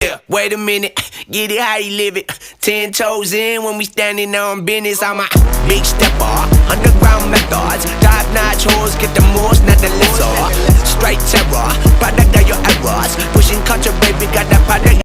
Yeah, wait a minute, get it how you live it. 10 toes in when we standing on business. I'm a big stepper, underground methods. Top-notch hoes, get the most, not the lesser. Straight terror, product of your errors. Pushing culture, baby, got that product